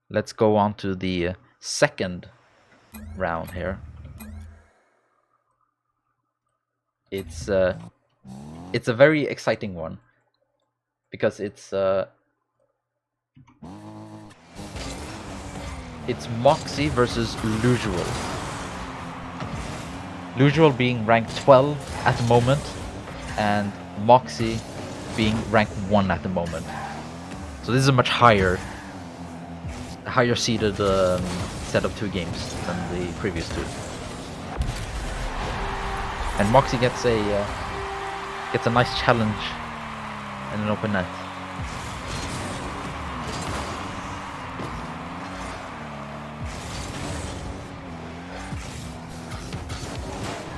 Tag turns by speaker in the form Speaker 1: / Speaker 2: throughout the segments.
Speaker 1: Let's go on to the second round here. It's a very exciting one because it's mawkzy versus Lewsual. Lewsual being ranked 12 at the moment, and mawkzy being ranked 1 at the moment. So this is a much higher seeded set of 2 games than the previous 2. And mawkzy gets a nice challenge and an open net.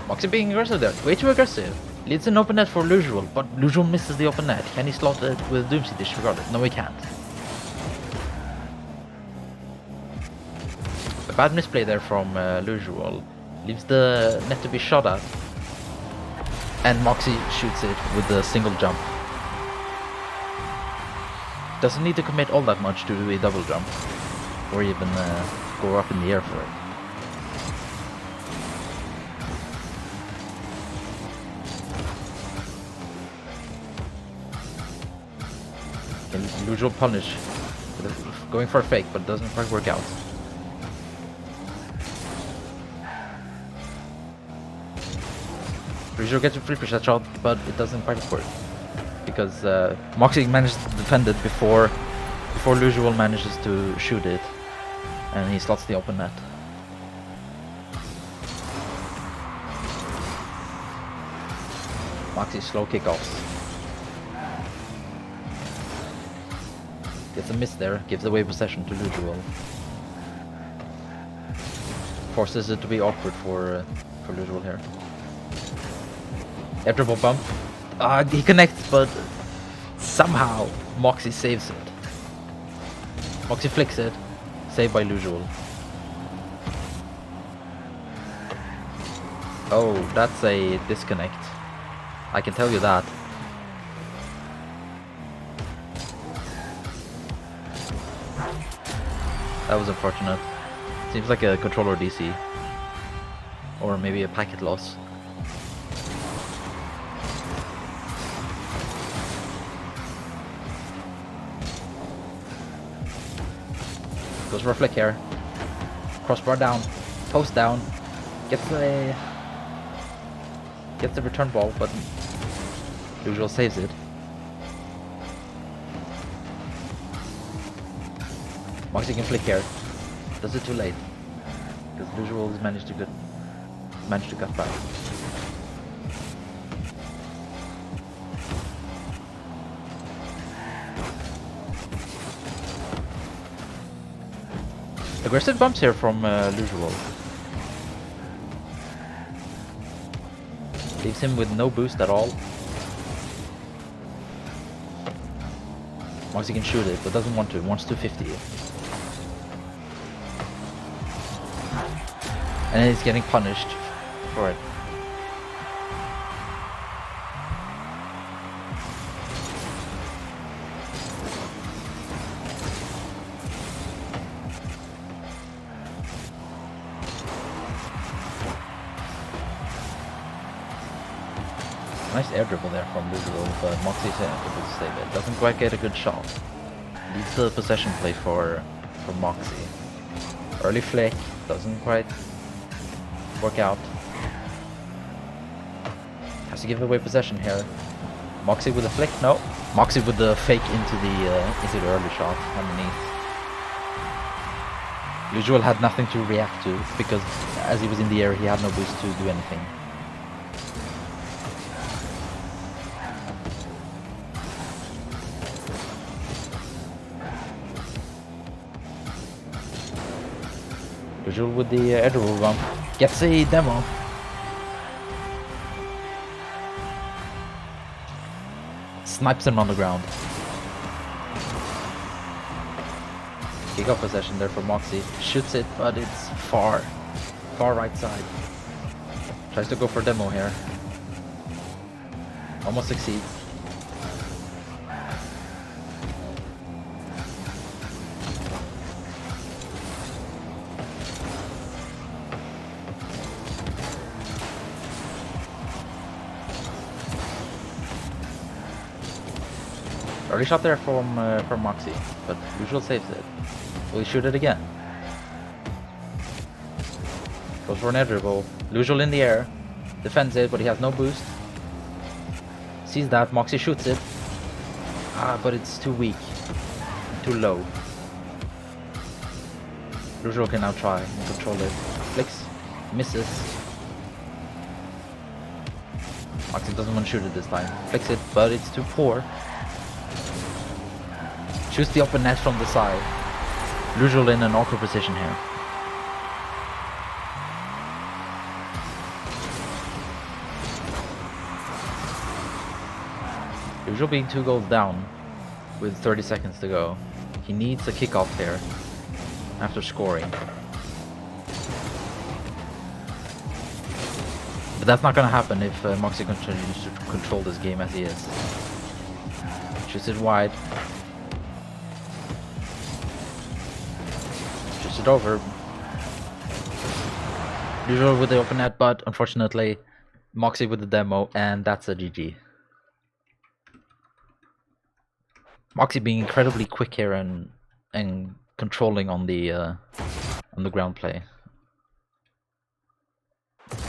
Speaker 1: mawkzy being aggressive there, way too aggressive. Leads an open net for Lewsual, but Lewsual misses the open net. Can he slot it with Doomsday disregarded? No, he can't. A bad misplay there from Lewsual. Leaves the net to be shot at. And mawkzy shoots it with a single jump. Doesn't need to commit all that much to do a double jump. Or even go up in the air for it. Lewsual punish. Going for a fake, but it doesn't quite work out. Lewsual gets a free push that shot, but it doesn't quite work. Because mawkzy manages to defend it before Lewsual manages to shoot it. And he slots the open net. mawkzy slow kickoffs. Gets a miss there, gives away possession to Lewsual. Forces it to be awkward for Lewsual here. Air triple bump. He connects, but somehow mawkzy saves it. mawkzy flicks it, saved by Lewsual. Oh, that's a disconnect. I can tell you that. That was unfortunate. Seems like a controller DC. Or maybe a packet loss. Goes for a flick here. Crossbar down. Post down. Gets the return ball, but Lewsual saves it. mawkzy can flick here. Does it too late. Because Lewsual has managed to cut back. Aggressive bumps here from Lewsual. Leaves him with no boost at all. mawkzy can shoot it, but doesn't want to. Wants 250. And he's getting punished for it. Nice air dribble there from Lewsual, but mawkzy's able to save it. Doesn't quite get a good shot. Leads the possession play for mawkzy. Early flick, doesn't quite work out. Has to give away possession here. mawkzy with a flick, no. mawkzy with the fake into the early shot underneath. Lewsual had nothing to react to because as he was in the air he had no boost to do anything. Lewsual with the air dribble bump. Gets a demo. Snipes him on the ground. Kick off possession there for mawkzy. Shoots it, but it's far right side. Tries to go for demo here. Almost succeeds. Early shot there from mawkzy, but Lewsual saves it. Will he shoot it again? Goes for an edge dribble. Lewsual in the air. Defends it, but he has no boost. Sees that. mawkzy shoots it. But it's too weak. Too low. Lewsual can now try and control it. Flicks. Misses. mawkzy doesn't want to shoot it this time. Flicks it, but it's too poor. Shoots the upper net from the side. Lewsual in an awkward position here. Lewsual being 2 goals down with 30 seconds to go. He needs a kickoff here after scoring. But that's not going to happen if mawkzy continues to control this game as he is. Shoots it wide. Shoots it over. Lewsual with the open net, but unfortunately mawkzy with the demo, and that's a GG. mawkzy being incredibly quick here and controlling on the ground play. Let's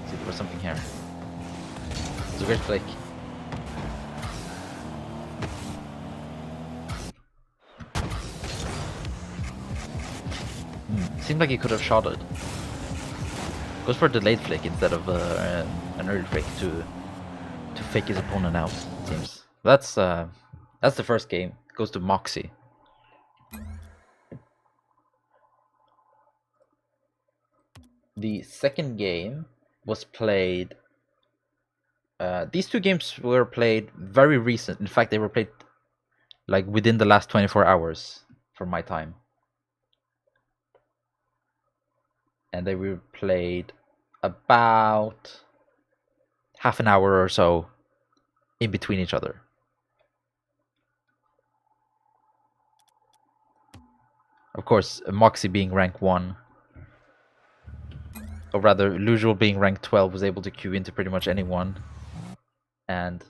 Speaker 1: see if there was something here. It's a great flick. Seemed like he could have shot it. Goes for a delayed flick instead of an early flick to fake his opponent out, it seems. That's the first game. Goes to mawkzy. The second game was played. These 2 games were played very recent. In fact, they were played like within the last 24 hours from my time. And they were played about half an hour or so in between each other. Of course, mawkzy being rank 1, or rather Lewsual being rank 12, was able to queue into pretty much anyone and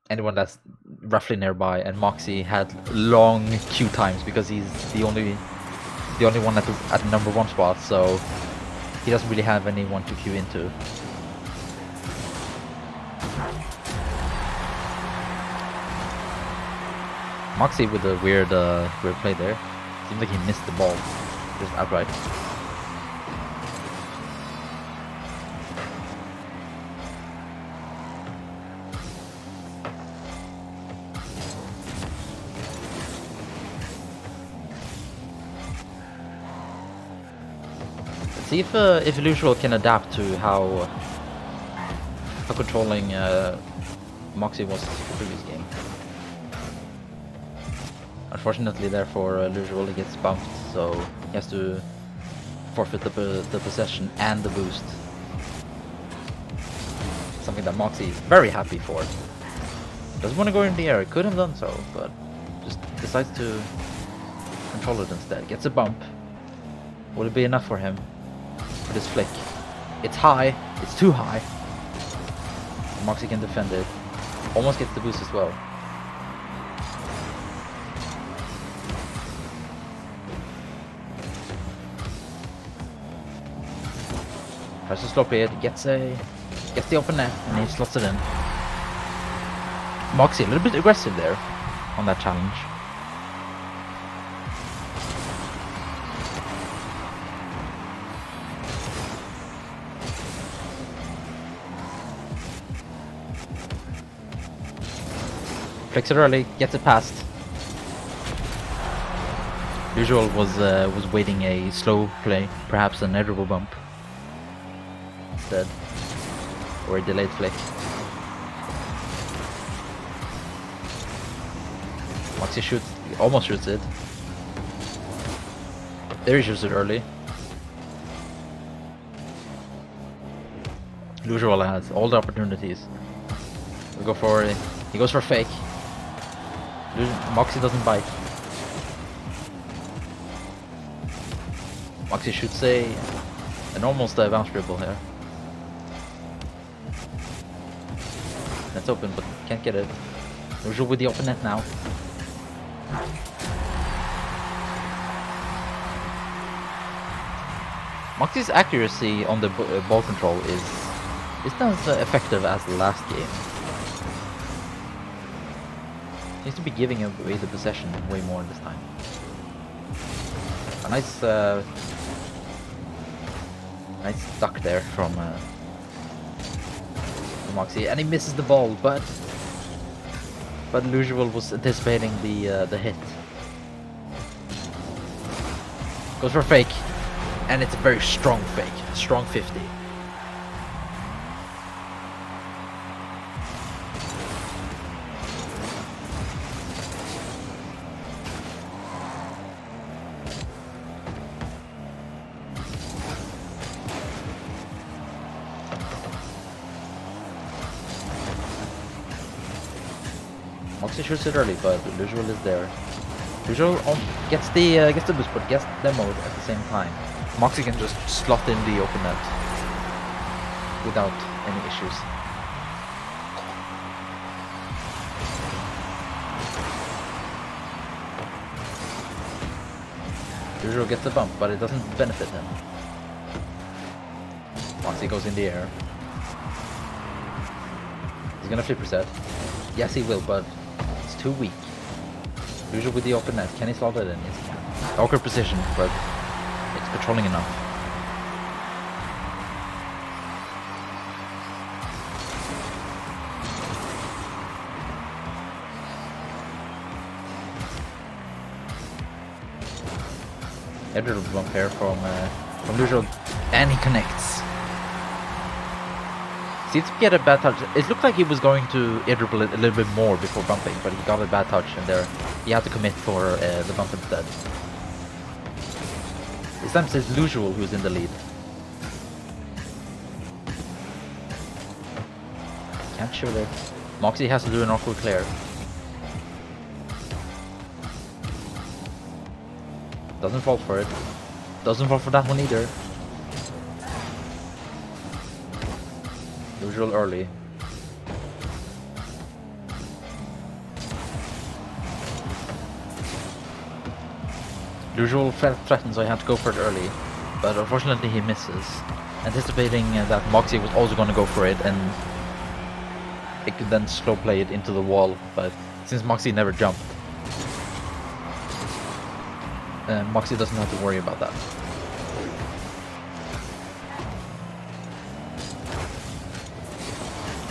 Speaker 1: anyone that's roughly nearby, and mawkzy had long queue times because he's the only one at the number 1 spot, so he doesn't really have anyone to queue into. mawkzy with a weird play there. Seems like he missed the ball just outright. Let's see if Lewsual can adapt to how controlling mawkzy was in the previous game. Unfortunately, therefore, Lewsual gets bumped, so he has to forfeit the possession and the boost. Something that mawkzy is very happy for. Doesn't want to go in the air. Could have done so, but just decides to control it instead. Gets a bump. Will it be enough for him for this flick? It's high. It's too high. mawkzy can defend it. Almost gets the boost as well. Tries to slop it, gets the open net, and he slots it in. mawkzy a little bit aggressive there on that challenge. Flicks it early, gets it past. Lewsual was waiting a slow play, perhaps an edible bump. Instead, or a delayed flick. mawkzy almost shoots it. There he shoots it early. Lewsual has all the opportunities. He goes for fake. mawkzy doesn't bite. mawkzy shoots an almost bounce dribble here. That's open, but Can't get it. Lewsual with the open net now. mawkzy's accuracy on the ball control is not as effective as the last game. Seems to be giving away the possession way more this time. A nice duck there from mawkzy, and he misses the ball, but Lewsual was anticipating the hit. Goes for a fake, and it's a very strong fake, strong 50. mawkzy shoots it early, but Lewsual is there. Lewsual gets the boost, but gets demoed at the same time. mawkzy can just slot in the open net without any issues. Lewsual gets the bump, but it doesn't benefit him. mawkzy goes in the air. He's gonna flip reset. Yes, he will, but it's too weak. Lewsual with the open net. Can he slot it in? Yes, he can. Awkward position, but it's controlling enough. Edward bump here from Lewsual, and he connects. Seems to get a bad touch. It looked like he was going to airdribble it a little bit more before bumping, but he got a bad touch, and there he had to commit for the bump instead. This time it's Lewsual who's in the lead. Can't shoot it. mawkzy has to do an awkward clear. Doesn't fall for it. Doesn't fall for that one either. Lewsual early. Lewsual felt threatened, so he had to go for it early, but unfortunately he misses. Anticipating that mawkzy was also going to go for it, and it could then slow play it into the wall, but since mawkzy never jumped, mawkzy doesn't have to worry about that.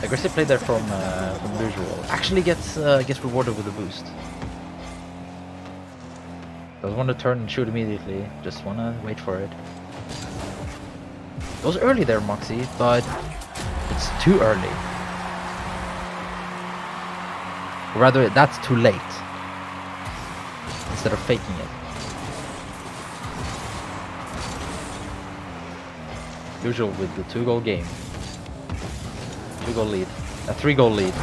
Speaker 1: Aggressive play there from Lewsual. Actually gets rewarded with a boost. Doesn't want to turn and shoot immediately. Just want to wait for it. Goes early there, mawkzy, but it's too early. Or rather, that's too late. Instead of faking it. Lewsual with the 2-goal game. 2-goal lead. A 3-goal lead.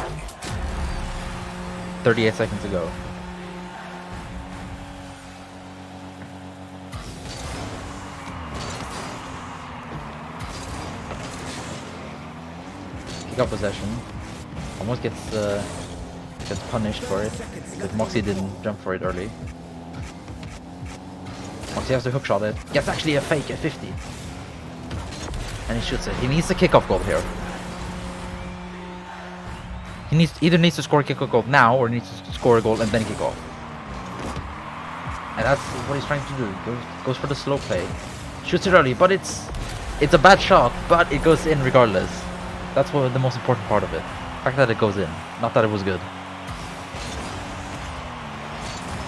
Speaker 1: 38 seconds to go. Kick out possession. Almost gets punished for it. But mawkzy didn't jump for it early. mawkzy has to hook shot it. Gets actually a fake at 50. And he shoots it. He needs a kickoff goal here. He either needs to score a kickoff goal now, or needs to score a goal and then kick off. And that's what he's trying to do. Goes for the slow play. Shoots it early, but it's a bad shot, but it goes in regardless. That's what the most important part of it. The fact that it goes in, not that it was good.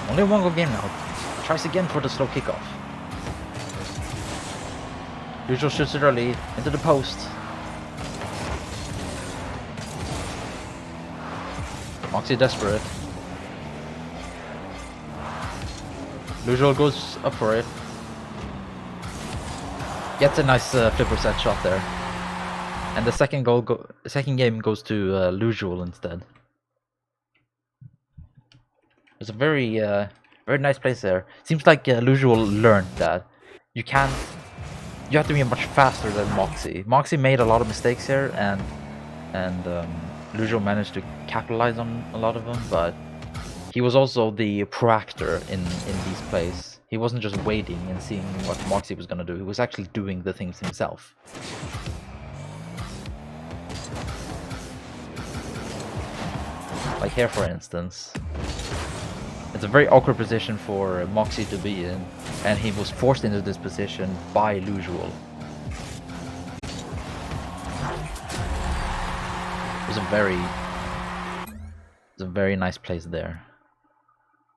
Speaker 1: Only a 1-goal game now. Tries again for the slow kickoff. Lewsual shoots it early into the post. mawkzy desperate. Lewsual goes up for it. Gets a nice flipper set shot there. And the second game goes to Lewsual instead. It's a very nice place there. Seems like Lewsual learned that you have to be much faster than mawkzy. mawkzy made a lot of mistakes here, and Lewsual managed to capitalize on a lot of them, but he was also the proactor in these plays. He wasn't just waiting and seeing what mawkzy was gonna do, he was actually doing the things himself. Like here, for instance. It's a very awkward position for mawkzy to be in, and he was forced into this position by Lewsual. It was a very nice place there.